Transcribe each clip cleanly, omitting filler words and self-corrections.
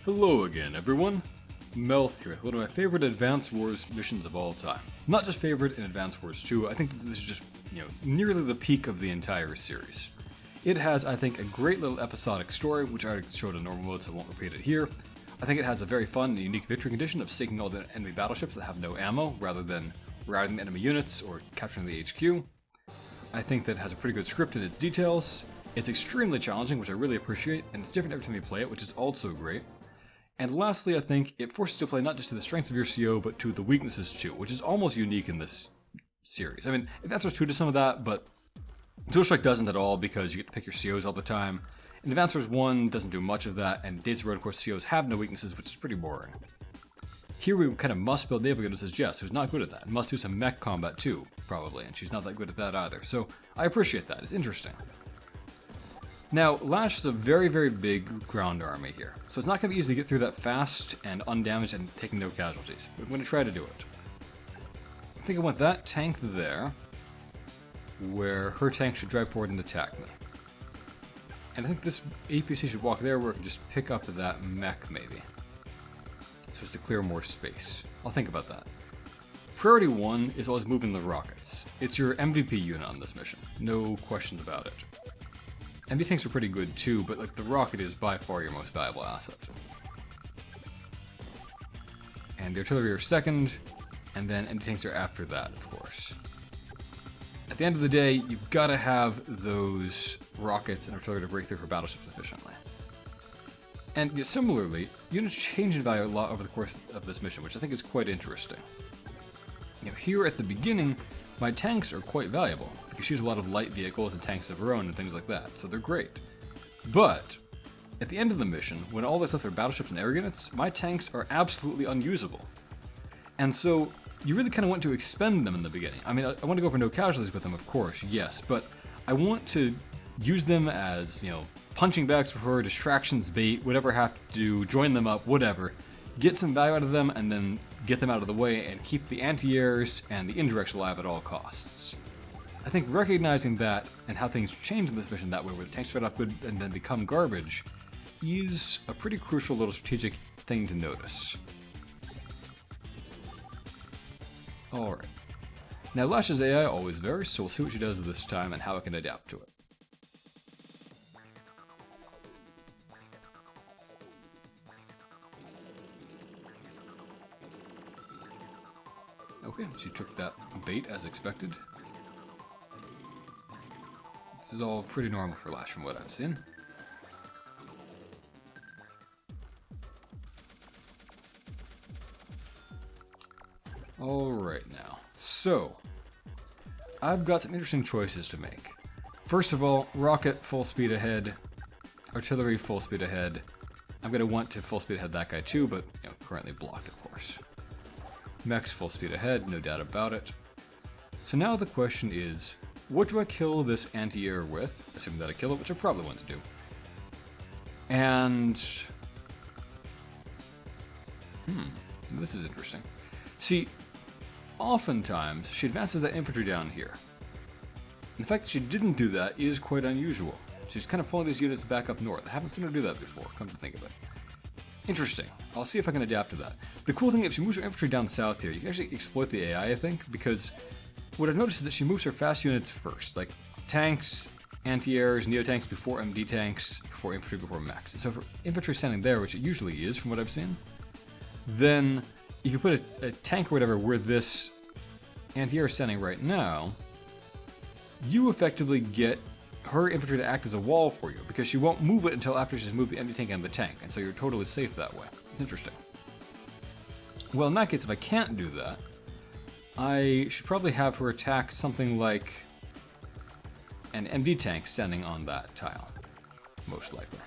Hello again, everyone. Melth here with one of my favorite Advance Wars missions of all time. Not just favorite in Advance Wars 2, I think this is just, nearly the peak of the entire series. It has, I think, a great little episodic story, which I already showed in normal mode, so I won't repeat it here. I think it has a very fun and unique victory condition of sinking all the enemy battleships that have no ammo, rather than routing the enemy units or capturing the HQ. I think that it has a pretty good script in its details. It's extremely challenging, which I really appreciate, and it's different every time you play it, which is also great. And lastly, I think it forces you to play not just to the strengths of your CO, but to the weaknesses too, which is almost unique in this series. I mean, Advance Wars 2 does some of that, but Dual Strike doesn't at all because you get to pick your COs all the time. And Advance Wars 1 doesn't do much of that, and Days of Road, of course, COs have no weaknesses, which is pretty boring. Here we kind of must build naval units as Jess, who's not good at that. Must do some mech combat too, probably, and she's not that good at that either. So I appreciate that. It's interesting. Now, Lash is a very, very big ground army here, so it's not going to be easy to get through that fast and undamaged and taking no casualties, but I'm going to try to do it. I think I want that tank there, where her tank should drive forward and attack me. And I think this APC should walk there where it can just pick up that mech, maybe. So as to clear more space. I'll think about that. Priority 1 is always moving the rockets. It's your MVP unit on this mission, no questions about it. MD tanks are pretty good too, but the rocket is by far your most valuable asset. And the artillery are second, and then MD tanks are after that, of course. At the end of the day, you've got to have those rockets and artillery to break through for battleships efficiently. And similarly, units change in value a lot over the course of this mission, which I think is quite interesting. Here at the beginning, my tanks are quite valuable, because she has a lot of light vehicles and tanks of her own and things like that, so they're great. But, at the end of the mission, when all that's left are battleships and air units, my tanks are absolutely unusable. And so, you really kind of want to expend them in the beginning. I mean, I want to go for no casualties with them, of course, yes, but I want to use them as, punching bags for her, distractions, bait, whatever I have to do, join them up, whatever. Get some value out of them, and then get them out of the way, and keep the anti-airs and the indirects alive at all costs. I think recognizing that, and how things change in this mission that way, where the tanks start off good and then become garbage, is a pretty crucial little strategic thing to notice. Alright. Now Lash's AI always varies, so we'll see what she does this time and how I can adapt to it. Okay, she took that bait as expected. This is all pretty normal for Lash from what I've seen. Alright now, so I've got some interesting choices to make. First of all, rocket full speed ahead, artillery full speed ahead. I'm going to want to full speed ahead that guy too, but currently blocked of course. Mechs full speed ahead, no doubt about it. So now the question is, what do I kill this anti-air with? Assuming that I kill it, which I probably want to do. And... this is interesting. See, oftentimes, she advances that infantry down here. The fact that she didn't do that is quite unusual. She's kind of pulling these units back up north. I haven't seen her do that before, come to think of it. Interesting. I'll see if I can adapt to that. The cool thing is, if she moves her infantry down south here, you can actually exploit the AI, I think, because what I've noticed is that she moves her fast units first, like tanks, anti-airs, neo-tanks before MD tanks, before infantry, before mechs. And so if infantry standing there, which it usually is from what I've seen, then if you put a tank or whatever where this anti-air is standing right now, you effectively get her infantry to act as a wall for you, because she won't move it until after she's moved the MD tank and the tank, and so you're totally safe that way. It's interesting. Well, in that case, if I can't do that, I should probably have her attack something like an MD tank standing on that tile, most likely.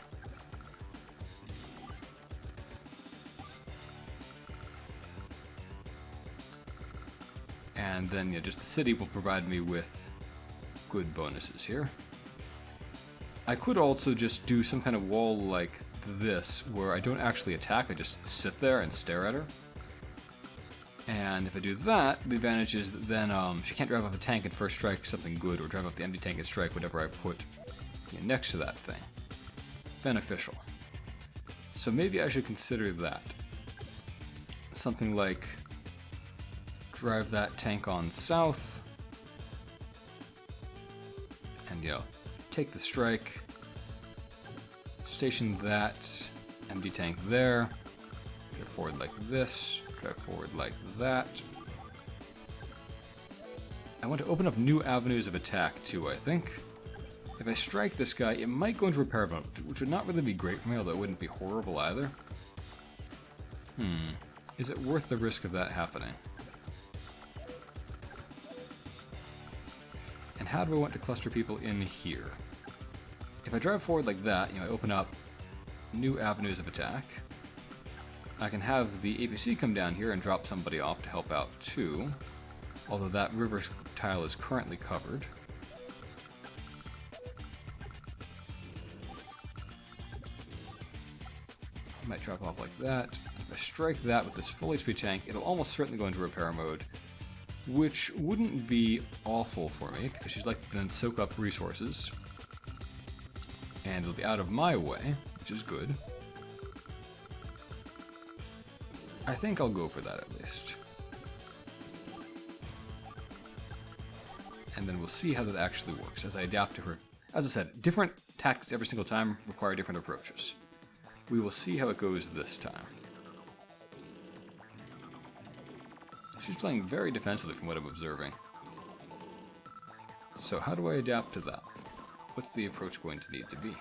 And then, just the city will provide me with good bonuses here. I could also just do some kind of wall like this, where I don't actually attack, I just sit there and stare at her. And if I do that, the advantage is that then she can't drive up a tank and first strike something good, or drive up the empty tank and strike whatever I put next to that thing. Beneficial. So maybe I should consider that. Something like drive that tank on south and, you know, take the strike, station that MD tank there, drive forward like this, drive forward like that. I want to open up new avenues of attack too, I think. If I strike this guy, it might go into repair mode, which would not really be great for me, although it wouldn't be horrible either. Is it worth the risk of that happening? And how do I want to cluster people in here? If I drive forward like that, you know, I open up new avenues of attack. I can have the APC come down here and drop somebody off to help out too, although that river tile is currently covered. I might drop off like that. If I strike that with this full HP tank, it'll almost certainly go into repair mode, which wouldn't be awful for me, because she's like to then soak up resources. And it'll be out of my way, which is good. I think I'll go for that at least. And then we'll see how that actually works as I adapt to her. As I said, different tactics every single time require different approaches. We will see how it goes this time. She's playing very defensively from what I'm observing. So how do I adapt to that? What's the approach going to need to be?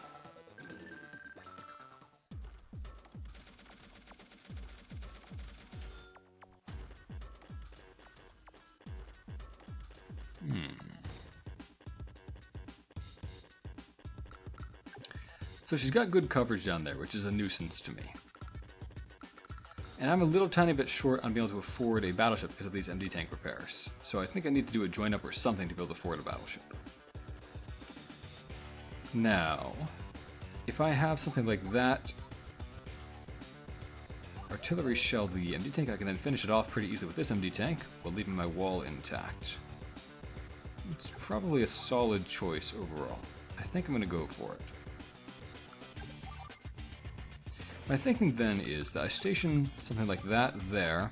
So she's got good coverage down there, which is a nuisance to me. And I'm a little tiny bit short on being able to afford a battleship because of these MD tank repairs. So I think I need to do a join up or something to be able to afford a battleship. Now, if I have something like that, artillery shell the MD tank, I can then finish it off pretty easily with this MD tank while leaving my wall intact. It's probably a solid choice overall. I think I'm going to go for it. My thinking then is that I station something like that there.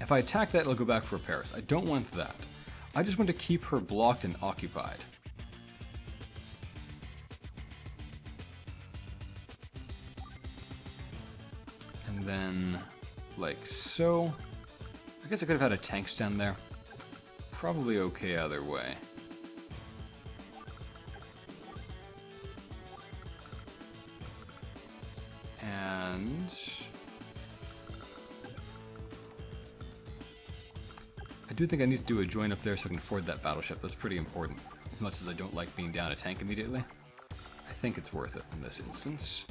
If I attack that, it'll go back for repairs. I don't want that. I just want to keep her blocked and occupied. And then, like so. I guess I could have had a tank stand there. Probably okay either way. And I do think I need to do a join up there so I can afford that battleship. That's pretty important. As much as I don't like being down a tank immediately, I think it's worth it in this instance.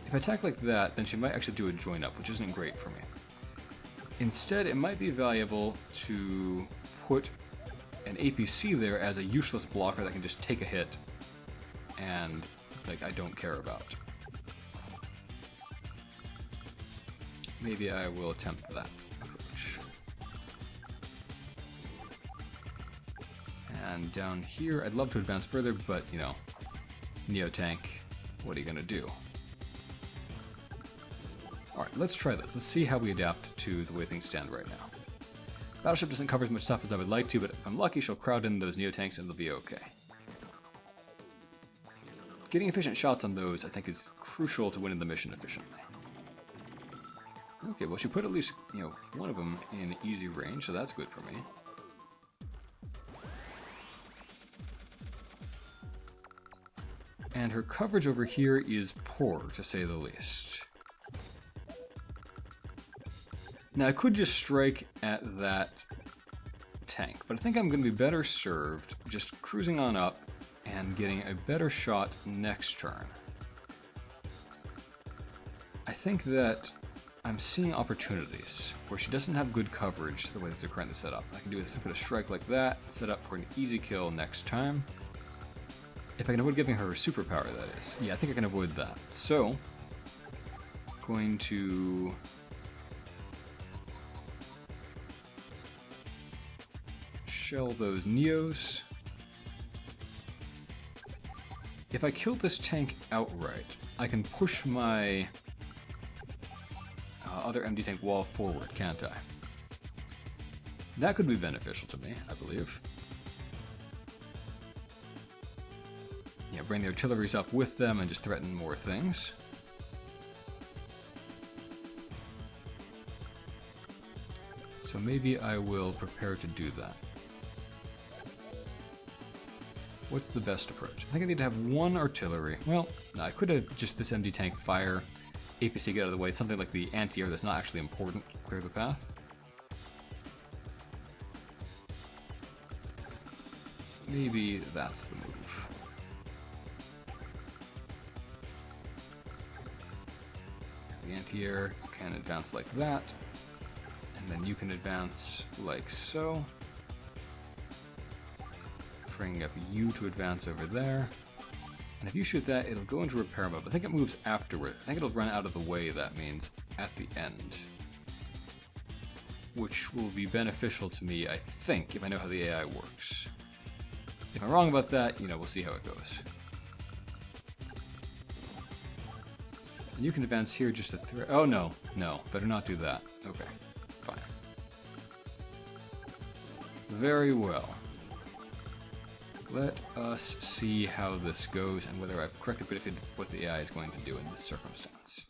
If I attack like that, then she might actually do a join up, which isn't great for me. Instead, it might be valuable to put an APC there as a useless blocker that can just take a hit and, like, I don't care about. Maybe I will attempt that approach. And down here, I'd love to advance further, but, you know, Neo-Tank, what are you gonna do? Alright, let's try this. Let's see how we adapt to the way things stand right now. Battleship doesn't cover as much stuff as I would like to, but if I'm lucky, she'll crowd in those Neo-Tanks and it'll be okay. Getting efficient shots on those, I think, is crucial to winning the mission efficiently. Okay, well, she put at least, you know, one of them in easy range, so that's good for me. And her coverage over here is poor, to say the least. Now, I could just strike at that tank, but I think I'm going to be better served just cruising on up and getting a better shot next turn. I think that I'm seeing opportunities where she doesn't have good coverage the way these are currently set up. I can do a simple strike like that, set up for an easy kill next time. If I can avoid giving her a superpower, that is. Yeah, I think I can avoid that. So, going to shell those Neos. If I kill this tank outright, I can push my other MD tank wall forward, can't I? That could be beneficial to me, I believe. Yeah, bring the artilleries up with them and just threaten more things. So maybe I will prepare to do that. What's the best approach? I think I need to have one artillery. Well, no, I could have just this MD tank fire, APC get out of the way, something like the anti-air that's not actually important, clear the path. Maybe that's the move. The anti-air can advance like that, and then you can advance like so. Freeing up you to advance over there. And if you shoot that, it'll go into repair mode. I think it moves afterward. I think it'll run out of the way, that means, at the end. Which will be beneficial to me, I think, if I know how the AI works. If I'm wrong about that, you know, we'll see how it goes. And you can advance here just to oh, no. No, better not do that. Okay, fine. Very well. Let us see how this goes and whether I've correctly predicted what the AI is going to do in this circumstance.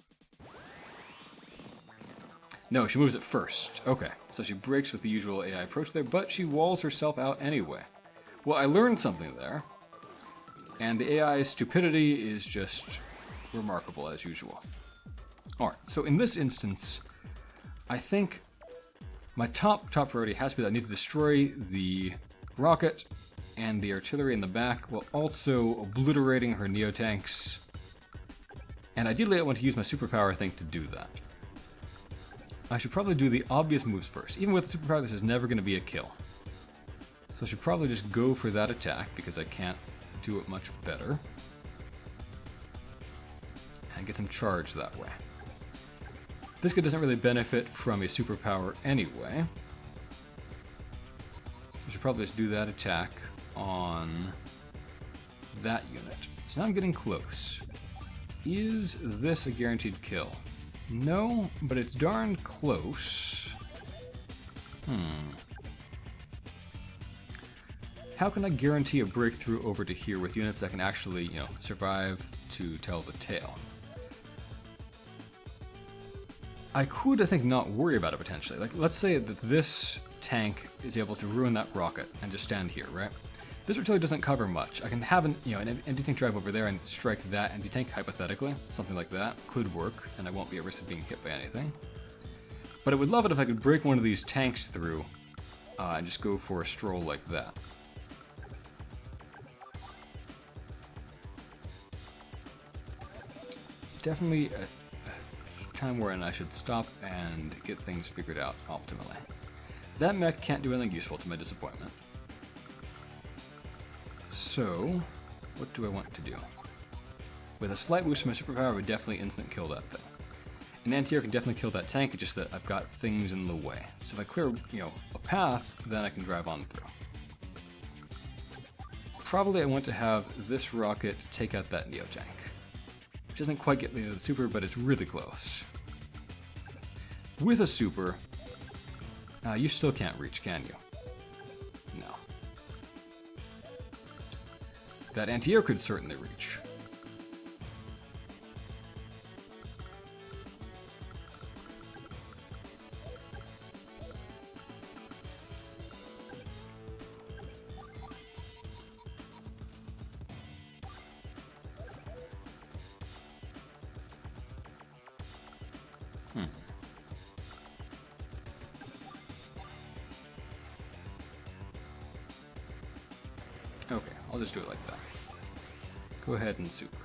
No, she moves it first. Okay, so she breaks with the usual AI approach there, but she walls herself out anyway. Well, I learned something there, and the AI's stupidity is just remarkable as usual. Alright, so in this instance, I think my top priority has to be that I need to destroy the rocket and the artillery in the back, while also obliterating her neotanks. And ideally I want to use my superpower, I think, to do that. I should probably do the obvious moves first. Even with the superpower, this is never going to be a kill. So I should probably just go for that attack, because I can't do it much better. And get some charge that way. This guy doesn't really benefit from a superpower anyway. I should probably just do that attack on that unit. So now I'm getting close. Is this a guaranteed kill? No, but it's darn close. How can I guarantee a breakthrough over to here with units that can actually, you know, survive to tell the tale? I could, I think, not worry about it potentially. Like, let's say that this tank is able to ruin that rocket and just stand here, right? This artillery doesn't cover much. I can have an empty tank drive over there and strike that empty tank, hypothetically. Something like that could work, and I won't be at risk of being hit by anything. But I would love it if I could break one of these tanks through and just go for a stroll like that. Definitely a time wherein I should stop and get things figured out optimally. That mech can't do anything useful, to my disappointment. So, what do I want to do? With a slight boost to my superpower, I would definitely instant kill that thing. An anti-air can definitely kill that tank, it's just that I've got things in the way. So if I clear, a path, then I can drive on through. Probably I want to have this rocket take out that neo tank. Which doesn't quite get me to the super, but it's really close. With a super, you still can't reach, can you? No. That anti-air could certainly reach. Okay, I'll just do it like that. Go ahead and super.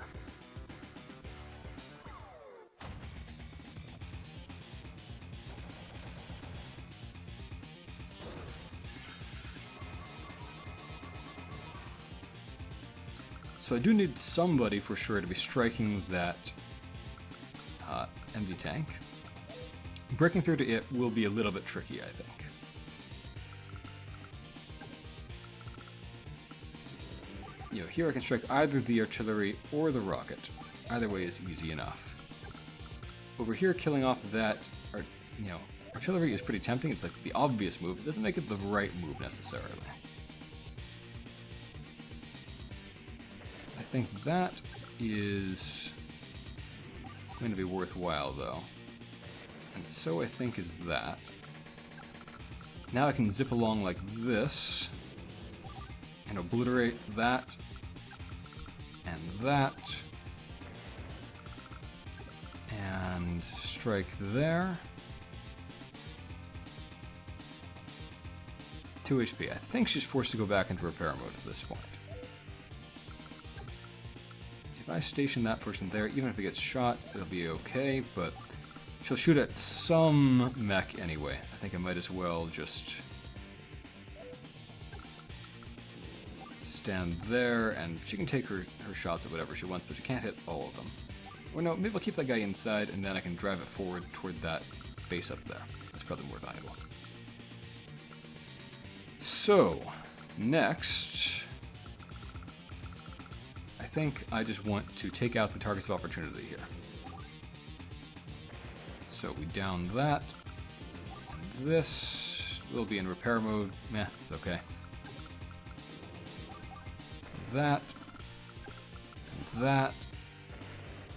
So I do need somebody for sure to be striking that MD tank. Breaking through to it will be a little bit tricky, I think. here I can strike either the artillery or the rocket. Either way is easy enough. Over here, killing off that, artillery is pretty tempting. It's like the obvious move. It doesn't make it the right move necessarily. I think that is going to be worthwhile, though. And so I think is that. Now I can zip along like this and obliterate that and that and strike there. 2 HP. I think she's forced to go back into repair mode at this point. If I station that person there, even if it gets shot, it'll be okay, but she'll shoot at some mech anyway. I think I might as well just stand there, and she can take her shots at whatever she wants, but she can't hit all of them. Or no, maybe I'll keep that guy inside, and then I can drive it forward toward that base up there. That's probably more valuable. So, next, I think I just want to take out the targets of opportunity here. So we down that, and this will be in repair mode. Meh, it's okay. That,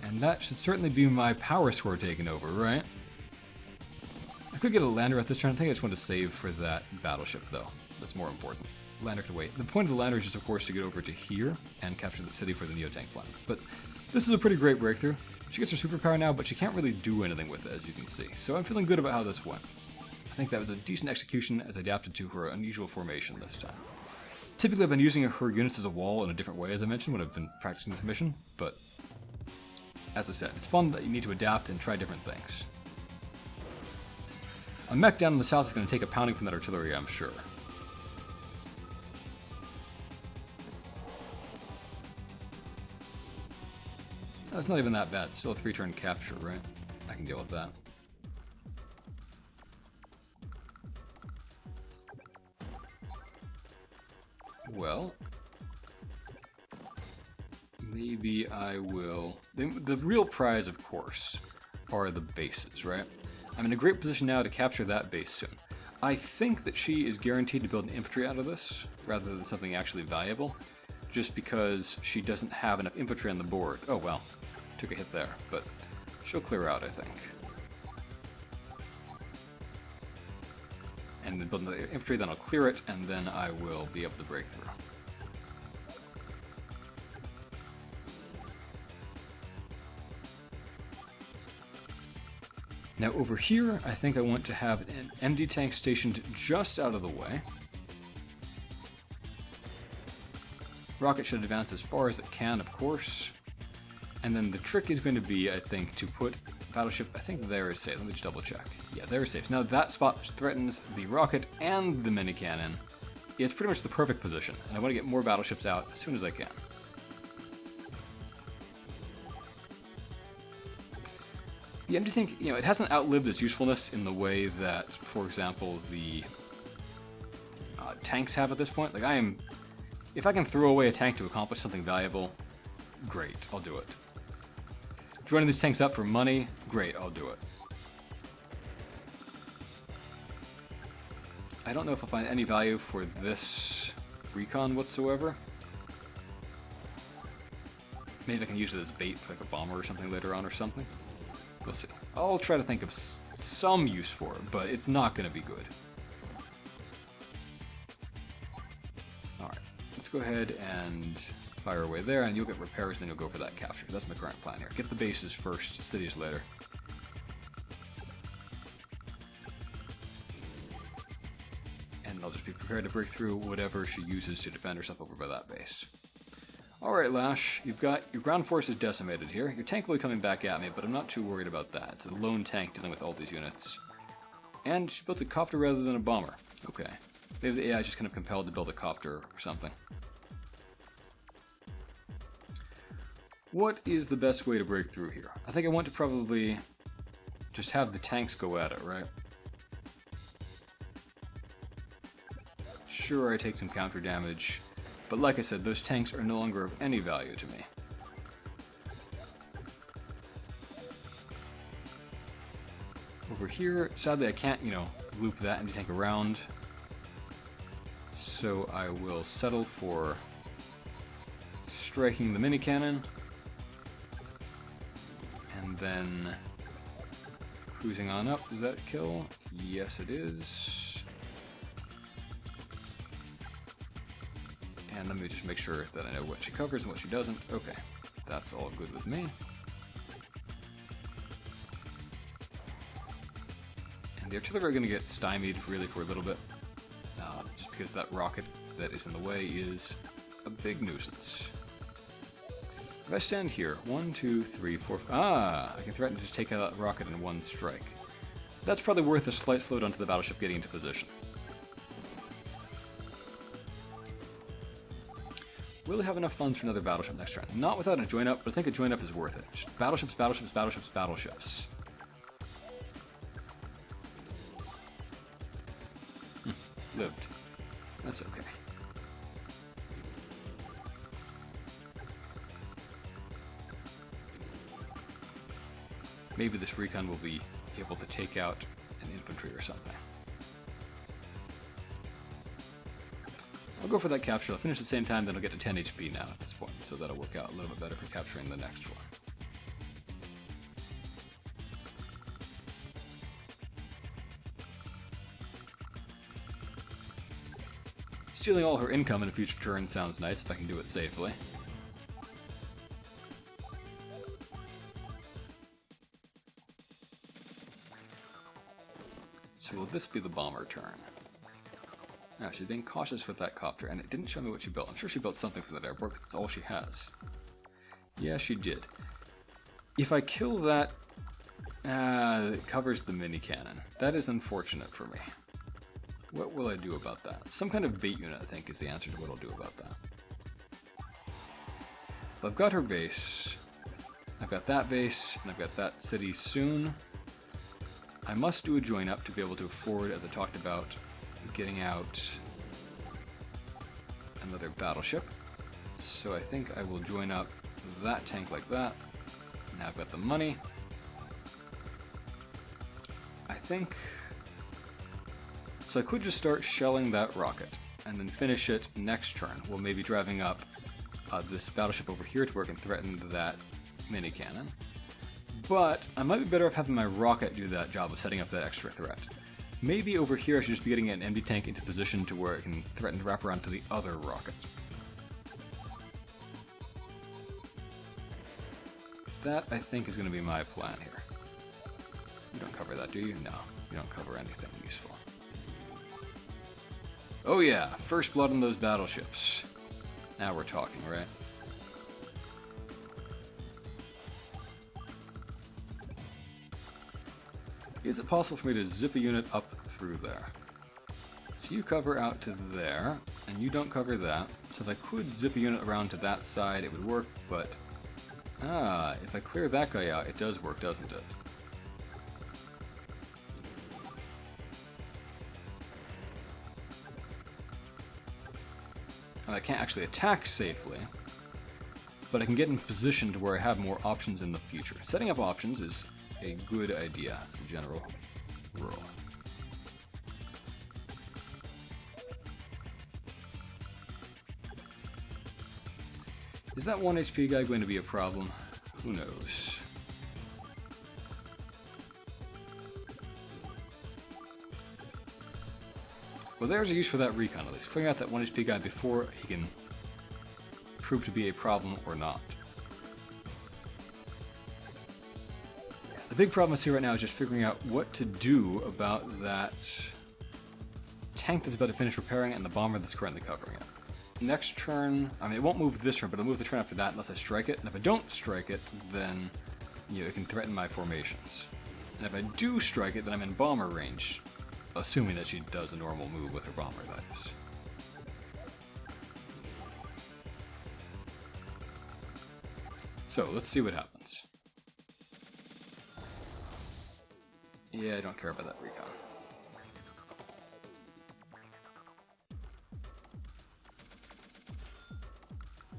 and that should certainly be my power score taken over, right? I could get a lander at this turn. I think I just want to save for that battleship, though. That's more important. Lander can wait. The point of the lander is just, of course, to get over to here and capture the city for the Neotank planets. But this is a pretty great breakthrough. She gets her superpower now, but she can't really do anything with it, as you can see. So I'm feeling good about how this went. I think that was a decent execution as I adapted to her unusual formation this time. Typically, I've been using her units as a wall in a different way, as I mentioned, when I've been practicing this mission. But, as I said, it's fun that you need to adapt and try different things. A mech down in the south is going to take a pounding from that artillery, I'm sure. That's not even that bad. Still a 3-turn capture, right? I can deal with that. Well, maybe I will... The real prize, of course, are the bases, right? I'm in a great position now to capture that base soon. I think that she is guaranteed to build an infantry out of this, rather than something actually valuable, just because she doesn't have enough infantry on the board. Oh well, took a hit there, but she'll clear out, I think. And then build the infantry, then I'll clear it, and then I will be able to break through. Now over here, I think I want to have an MD tank stationed just out of the way. Rocket should advance as far as it can, of course. And then the trick is going to be, I think, to put battleship, I think there is safe. Let me just double check. Yeah, there is safe. Now that spot threatens the rocket and the mini cannon. It's pretty much the perfect position, and I want to get more battleships out as soon as I can. The MD tank, it hasn't outlived its usefulness in the way that, for example, the tanks have at this point. Like, if I can throw away a tank to accomplish something valuable, great, I'll do it. Joining these tanks up for money, great, I'll do it. I don't know if I'll find any value for this recon whatsoever. Maybe I can use it as bait for like a bomber or something later on or something. We'll see. I'll try to think of some use for it, but it's not going to be good. Alright, let's go ahead and fire away there, and you'll get repairs, then you'll go for that capture. That's my current plan here. Get the bases first, cities later. And I'll just be prepared to break through whatever she uses to defend herself over by that base. Alright, Lash, you've got your ground forces decimated here. Your tank will be coming back at me, but I'm not too worried about that. It's a lone tank dealing with all these units. And she built a copter rather than a bomber. Okay. Maybe the AI is just kind of compelled to build a copter or something. What is the best way to break through here? I think I want to probably just have the tanks go at it, right? Sure, I take some counter damage. But like I said, those tanks are no longer of any value to me. Over here, sadly I can't, loop that anti-tank around. So I will settle for striking the mini cannon. And then cruising on up. Does that kill? Yes, it is. And let me just make sure that I know what she covers and what she doesn't. Okay, that's all good with me. And the artillery are going to get stymied really for a little bit. Just because that rocket that is in the way is a big nuisance. If I stand here, 1, 2, 3, 4, I can threaten to just take out that rocket in one strike. That's probably worth a slight slowdown to the battleship getting into position. Will have enough funds for another battleship next turn. Not without a join up, but I think a join up is worth it. Just battleships, battleships, battleships, battleships. Lived. That's okay. Maybe this recon will be able to take out an infantry or something. I'll go for that capture. I'll finish at the same time, then I'll get to 10 HP now at this point, so that'll work out a little bit better for capturing the next one. Stealing all her income in a future turn sounds nice if I can do it safely. So will this be the bomber turn? Now, she's being cautious with that copter, and it didn't show me what she built. I'm sure she built something for that airport, because that's all she has. Yeah, she did. If I kill that, it covers the mini cannon. That is unfortunate for me. What will I do about that? Some kind of bait unit, I think, is the answer to what I'll do about that. But I've got her base. I've got that base, and I've got that city soon. I must do a join up to be able to afford, as I talked about, getting out another battleship. So I think I will join up that tank like that. Now I've got the money. I think... So I could just start shelling that rocket and then finish it next turn, while maybe driving up this battleship over here to where I can threaten that mini cannon. But I might be better off having my rocket do that job of setting up that extra threat. Maybe over here I should just be getting an empty tank into position to where it can threaten to wrap around to the other rocket. That, I think, is going to be my plan here. You don't cover that, do you? No, you don't cover anything useful. Oh yeah, first blood on those battleships. Now we're talking, right? Is it possible for me to zip a unit up through there? So you cover out to there, and you don't cover that. So if I could zip a unit around to that side, it would work, but... if I clear that guy out, it does work, doesn't it? And I can't actually attack safely, but I can get in position to where I have more options in the future. Setting up options is a good idea as a general rule. Is that 1 HP guy going to be a problem? Who knows? Well, there's a use for that recon at least. Clearing out that 1 HP guy before he can prove to be a problem or not. The big problem I see right now is just figuring out what to do about that tank that's about to finish repairing and the bomber that's currently covering it. Next turn, I mean, it won't move this turn, but it'll move the turn after that unless I strike it. And if I don't strike it, then, it can threaten my formations. And if I do strike it, then I'm in bomber range, assuming that she does a normal move with her bomber, that is. So, let's see what happens. Yeah, I don't care about that recon.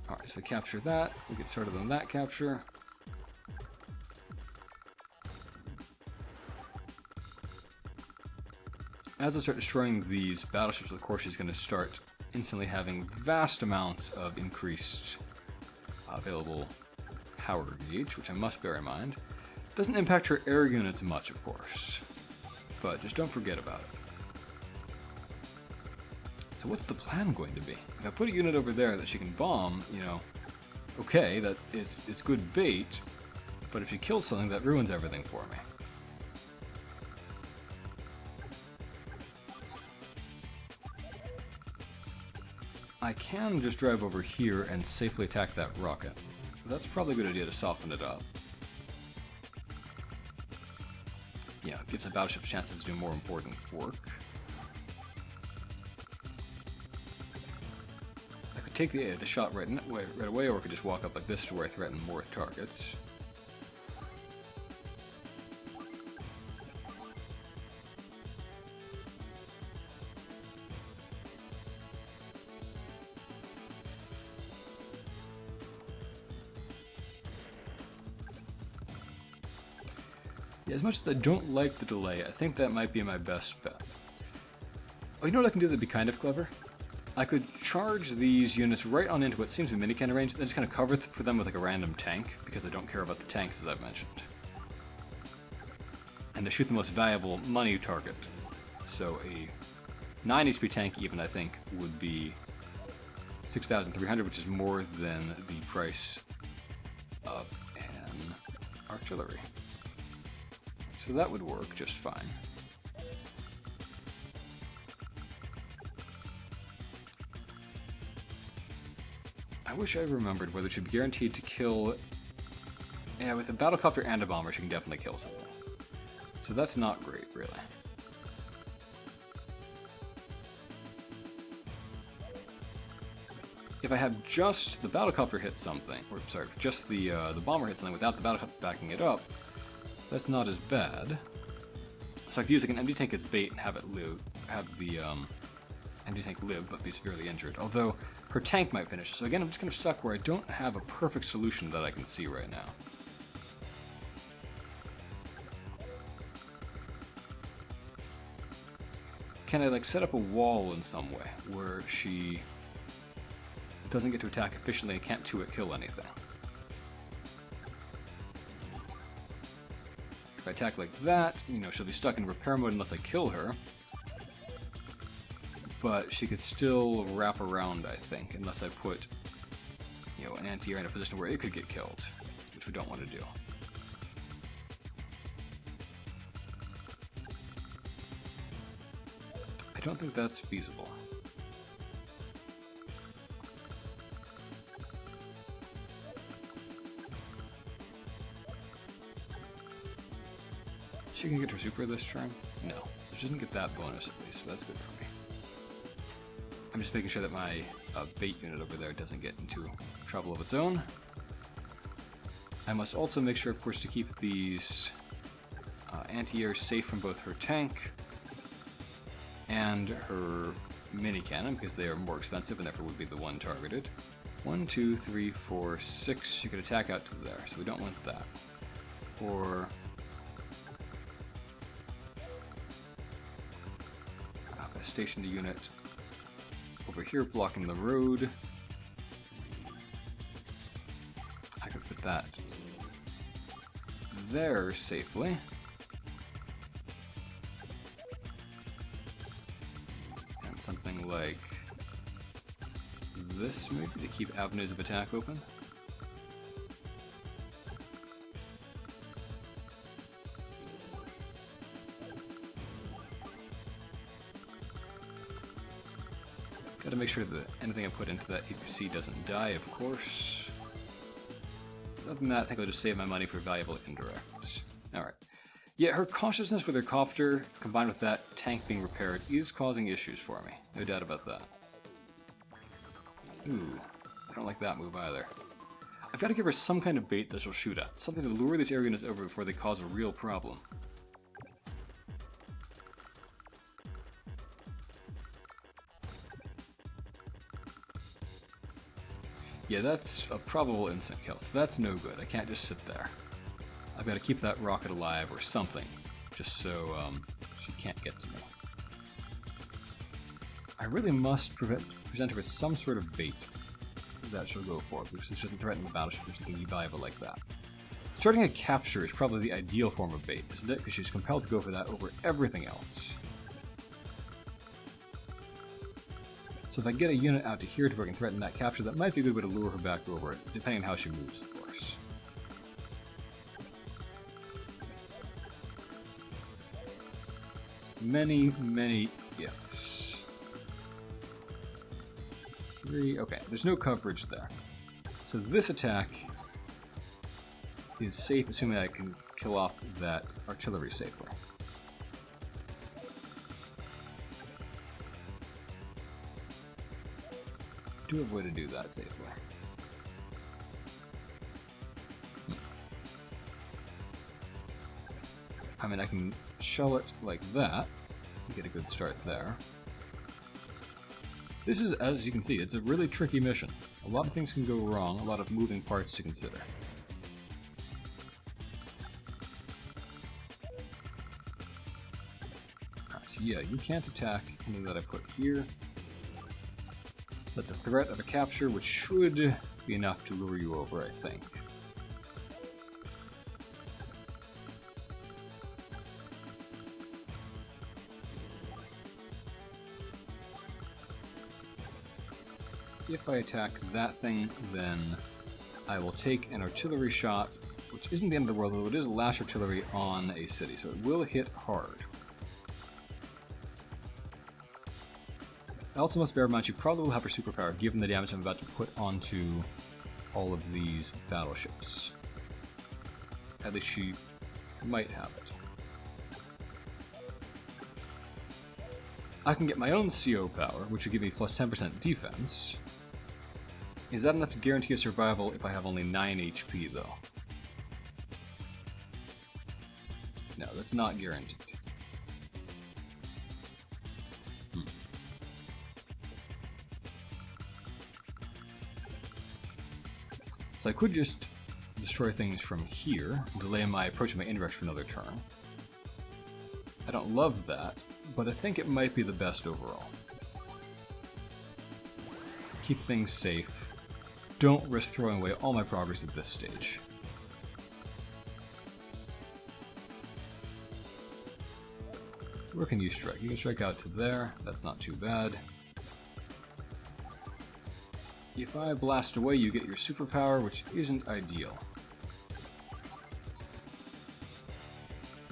Alright, so we capture that. We get started on that capture. As I start destroying these battleships, of course, she's going to start instantly having vast amounts of increased available power gauge, which I must bear in mind. Doesn't impact her air units much, of course, but just don't forget about it. So what's the plan going to be? If I put a unit over there that she can bomb, you know, okay, it's good bait, but if she kills something, that ruins everything for me. I can just drive over here and safely attack that rocket. That's probably a good idea to soften it up. Yeah, it gives my battleships chances to do more important work. I could take the shot right away, or I could just walk up like this to where I threaten more targets. Yeah, as much as I don't like the delay, I think that might be my best bet. Oh, you know what I can do that'd be kind of clever? I could charge these units right on into what seems to be mini-cannon range, and just kind of cover for them with like a random tank, because I don't care about the tanks, as I've mentioned. And to shoot the most valuable money target. So a 9 HP tank even, I think, would be 6,300, which is more than the price of an artillery. So that would work just fine. I wish I remembered whether it should be guaranteed to kill... Yeah, with a battlecopter and a bomber, she can definitely kill something. So that's not great, really. If I have just the battlecopter hit something, or sorry, just the bomber hit something without the battlecopter backing it up, that's not as bad. So I could use like an empty tank as bait and have it live, have the empty tank live but be severely injured. Although her tank might finish. So again, I'm just kind of stuck where I don't have a perfect solution that I can see right now. Can I like set up a wall in some way where she doesn't get to attack efficiently and can't 2-hit kill anything? If I attack like that, you know, she'll be stuck in repair mode unless I kill her. But she could still wrap around, I think, unless I put, you know, an anti-air in a position where it could get killed, which we don't want to do. I don't think that's feasible. She can get her super this turn? No. So she doesn't get that bonus at least, so that's good for me. I'm just making sure that my bait unit over there doesn't get into trouble of its own. I must also make sure, of course, to keep these anti-airs safe from both her tank and her mini-cannon, because they are more expensive and therefore would be the one targeted. 1, 2, 3, 4, 6. She could attack out to there, so we don't want that. Or a stationed unit over here blocking the road. I could put that there safely. And something like this maybe to keep avenues of attack open. Gotta make sure that anything I put into that APC doesn't die, of course. Other than that, I think I'll just save my money for valuable indirects. Alright. Yeah, her cautiousness with her copter, combined with that tank being repaired, is causing issues for me. No doubt about that. Ooh, I don't like that move either. I've got to give her some kind of bait that she'll shoot at. Something to lure these air units over before they cause a real problem. Yeah, that's a probable instant kill, so that's no good. I can't just sit there. I've got to keep that rocket alive or something, just so she can't get to me. I really must present her with some sort of bait that she'll go for, because this doesn't threaten the battleship or something valuable like that. Starting a capture is probably the ideal form of bait, isn't it? Because she's compelled to go for that over everything else. So if I get a unit out to here to where I can threaten that capture, that might be a good way to lure her back over it, depending on how she moves, of course. Many, many ifs. 3, okay, there's no coverage there. So this attack is safe, assuming I can kill off that artillery safely. Do have a way to do that safely. I mean, I can shell it like that and get a good start there. This is, as you can see, it's a really tricky mission. A lot of things can go wrong, a lot of moving parts to consider. Alright, so yeah, you can't attack anything that I put here. So that's a threat of a capture, which should be enough to lure you over, I think. If I attack that thing, then I will take an artillery shot, which isn't the end of the world, though it is lash artillery on a city, so it will hit hard. I also must bear in mind she probably will have her superpower, given the damage I'm about to put onto all of these battleships. At least she might have it. I can get my own CO power, which will give me plus 10% defense. Is that enough to guarantee a survival if I have only 9 HP, though? No, that's not guaranteed. So I could just destroy things from here, and delay my approach of my indirect for another turn. I don't love that, but I think it might be the best overall. Keep things safe. Don't risk throwing away all my progress at this stage. Where can you strike? You can strike out to there. That's not too bad. If I blast away, you get your superpower, which isn't ideal.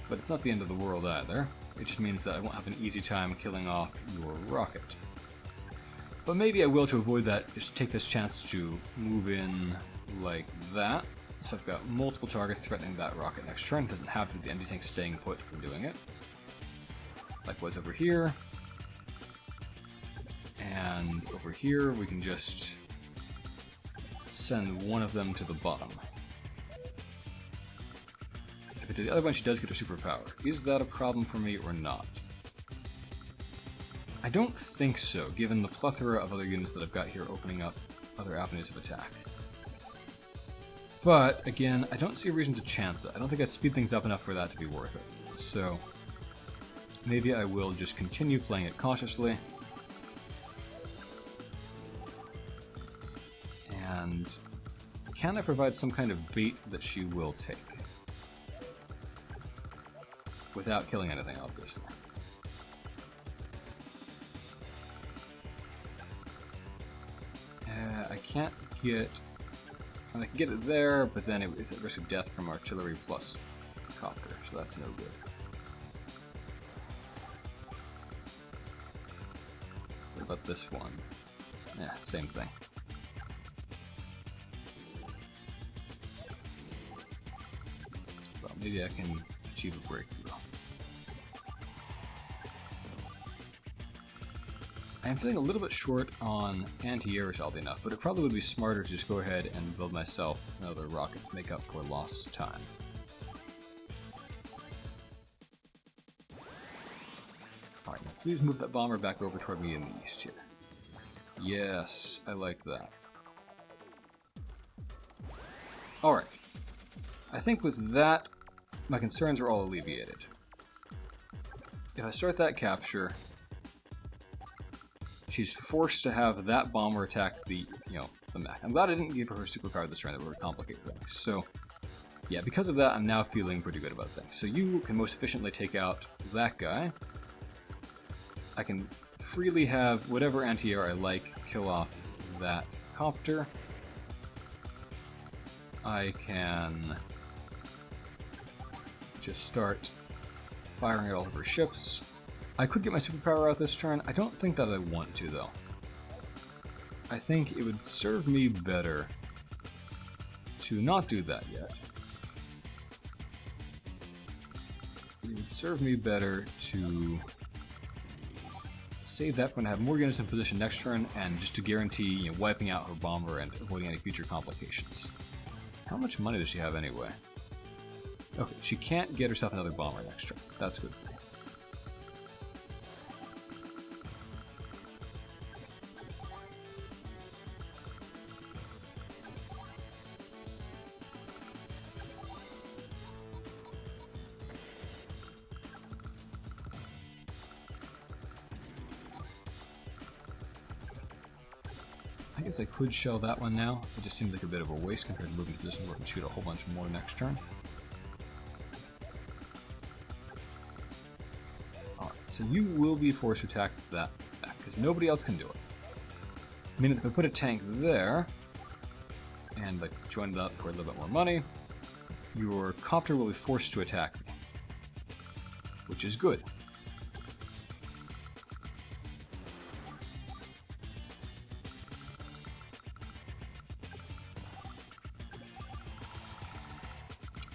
But it's not the end of the world either. It just means that I won't have an easy time killing off your rocket. But maybe I will, to avoid that, just take this chance to move in like that. So I've got multiple targets threatening that rocket next turn. It doesn't have to be the anti-tank staying put for doing it. Likewise over here. And over here we can just send one of them to the bottom. If I do the other one, she does get her superpower. Is that a problem for me or not? I don't think so, given the plethora of other units that I've got here opening up other avenues of attack. But, again, I don't see a reason to chance it. I don't think I speed things up enough for that to be worth it. So, maybe I will just continue playing it cautiously. And can I provide some kind of bait that she will take? Without killing anything, obviously. I can't get... I can get it there, but then it is at risk of death from artillery plus copter, so that's no good. What about this one? Yeah, same thing. Well, maybe I can achieve a breakthrough. I'm feeling a little bit short on anti-air oddly enough, but it probably would be smarter to just go ahead and build myself another rocket to make up for lost time. Alright, now please move that bomber back over toward me in the east here. Yes, I like that. Alright. I think with that, my concerns are all alleviated. If I start that capture, she's forced to have that bomber attack the mech. I'm glad I didn't give her superpower this turn that would complicate things. So, yeah, because of that, I'm now feeling pretty good about things. So you can most efficiently take out that guy. I can freely have whatever anti-air I like kill off that copter. I can just start firing at all of her ships. I could get my superpower out this turn. I don't think that I want to, though. I think it would serve me better to not do that yet. It would serve me better to save that for when I have more units in position next turn, and just to guarantee wiping out her bomber and avoiding any future complications. How much money does she have anyway? Okay, she can't get herself another bomber next turn. That's good. I guess I could shell that one now. It just seems like a bit of a waste compared to moving to position where I can shoot a whole bunch more next turn. Alright, so you will be forced to attack that back, because nobody else can do it. Meaning if I put a tank there, and like join it up for a little bit more money, your copter will be forced to attack me. Which is good.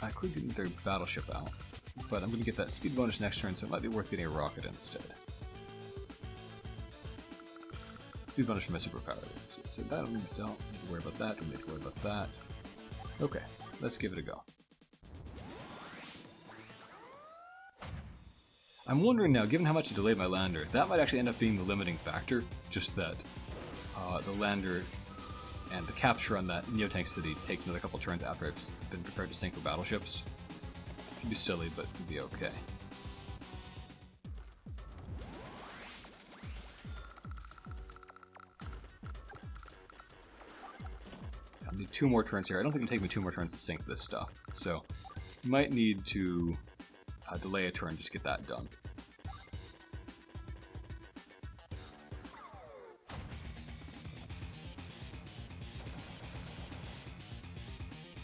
I could get their battleship out, but I'm going to get that speed bonus next turn, so it might be worth getting a rocket instead. Speed bonus for my superpower. So that we don't need to worry about that, don't need to worry about that. Okay, let's give it a go. I'm wondering now, given how much I delayed my lander, that might actually end up being the limiting factor, just that the lander and the capture on that Neotank City takes another couple turns after I've been prepared to sink with battleships. Could be silly, but could be okay. I'll need 2 more turns here. I don't think it'll take me 2 more turns to sink this stuff, so you might need to delay a turn just to get that done.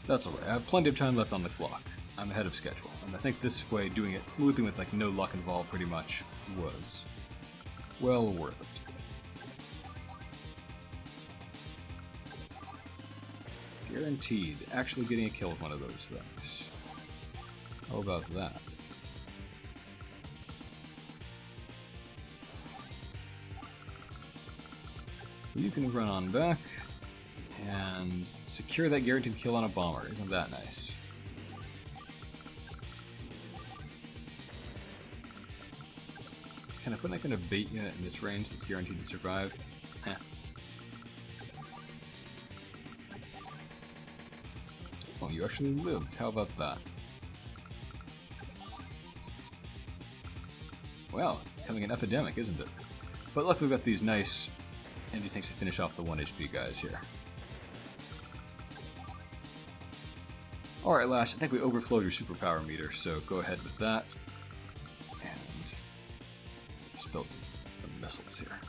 That's alright, I have plenty of time left on the clock. I'm ahead of schedule, and I think this way, doing it smoothly with like no luck involved pretty much, was well worth it. Guaranteed, actually getting a kill with one of those things. How about that? You can run on back and secure that guaranteed kill on a bomber. Isn't that nice? Can I put like a bait unit in this range that's guaranteed to survive? Eh. Oh, you actually lived. How about that? Well, it's becoming an epidemic, isn't it? But luckily we've got these nice anti-tanks to finish off the 1 HP guys here. Alright, Lash, I think we overflowed your superpower meter, so go ahead with that. And just build some missiles here.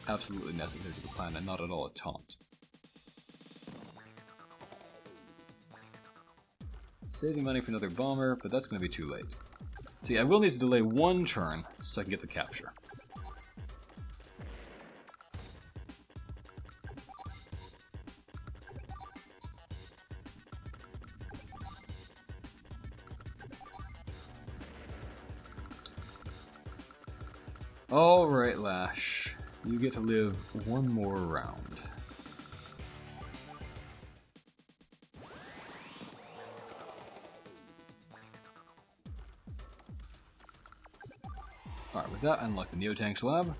Absolutely necessary to the plan, and not at all a taunt. Saving money for another bomber, but that's going to be too late. See, I will need to delay 1 turn so I can get the capture. Alright, Lash. You get to live 1 more round. Alright, with that, unlock the Neotanks lab.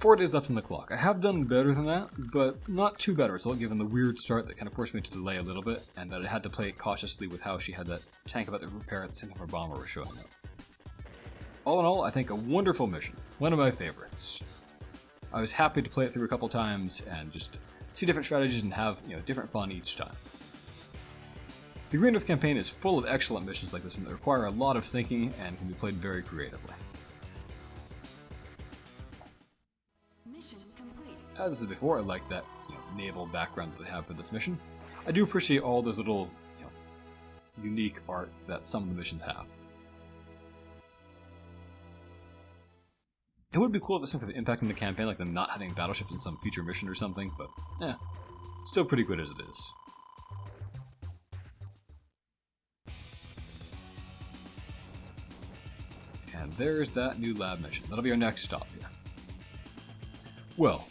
4 days left on the clock. I have done better than that, but not too bad result given the weird start that kind of forced me to delay a little bit, and that I had to play it cautiously with how she had that tank about to repair at the same time her bomber was showing up. All in all, I think a wonderful mission. One of my favorites. I was happy to play it through a couple times and just see different strategies and have, different fun each time. The Green Earth campaign is full of excellent missions like this one that require a lot of thinking and can be played very creatively. Mission complete. As I said before, I like that naval background that they have for this mission. I do appreciate all those little unique art that some of the missions have. It would be cool if it's some kind of impact in the campaign, like them not having battleships in some future mission or something, but still pretty good as it is. And there's that new lab mission. That'll be our next stop here. Well,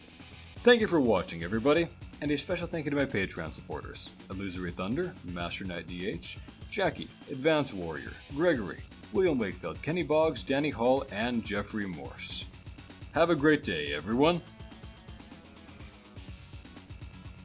thank you for watching, everybody, and a special thank you to my Patreon supporters: Illusory Thunder, Master Knight DH, Jackie, Advanced Warrior, Gregory, William Wakefield, Kenny Boggs, Danny Hall, and Jeffrey Morse. Have a great day, everyone.